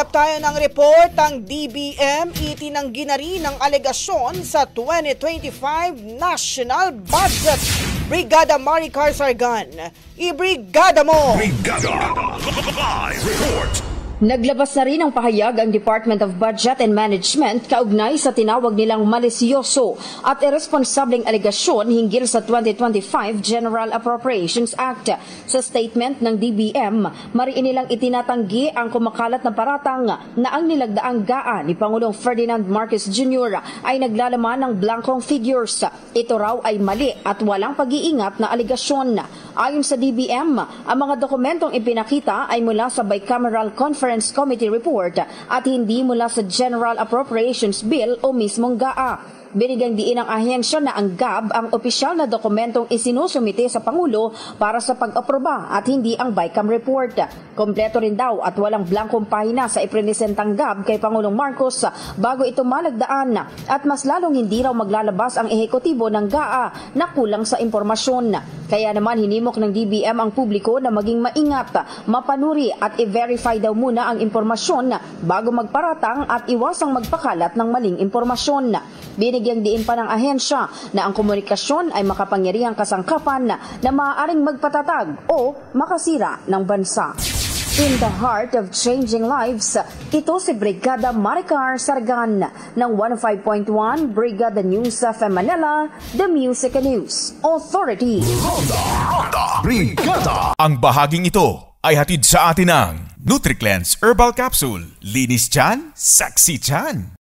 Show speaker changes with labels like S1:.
S1: Matanggap tayo ng report ang DBM, itinanggi na rin ang alegasyon sa 2025 National Budget. Brigada Maricar Sargan, ibrigada mo!
S2: Brigada Live Report!
S3: Naglabas na rin ang pahayag ang Department of Budget and Management kaugnay sa tinawag nilang malisyoso at irresponsableng alegasyon hinggil sa 2025 General Appropriations Act. Sa statement ng DBM, mariin nilang itinatanggi ang kumakalat na paratang na ang nilagdaang GAA ni Pangulong Ferdinand Marcos Jr. ay naglalaman ng blankong figures. Ito raw ay mali at walang pag-iingat na alegasyon. Ayon sa DBM, ang mga dokumentong ipinakita ay mula sa Bicameral Conference Committee report at hindi mula sa General Appropriations Bill o mismong GAA. Binigyang diin ng ahensya na ang GAB ang opisyal na dokumentong isinusumite sa Pangulo para sa pag-aproba at hindi ang BICAM report. Kompleto rin daw at walang blankong pahina sa iprenesentang GAB kay Pangulong Marcos bago ito malagdaan at mas lalong hindi raw maglalabas ang ehekutibo ng GAA na kulang sa impormasyon. Kaya naman hinimok ng DBM ang publiko na maging maingat, mapanuri at i-verify daw muna ang impormasyon bago magparatang at iwasang magpakalat ng maling impormasyon. Binigyang diin pa ng ahensya na ang komunikasyon ay makapangyarihang kasangkapan na maaaring magpatatag o makasira ng bansa. In the heart of changing lives, ito si Brigada Maricar Sargan ng 105.1 Brigada News FM Manila, The Music and News Authority.
S2: Ronda Brigada!
S4: Ang bahaging ito ay hatid sa atin ng NutriCleanse Herbal Capsule. Linis tiyan, sexy tiyan.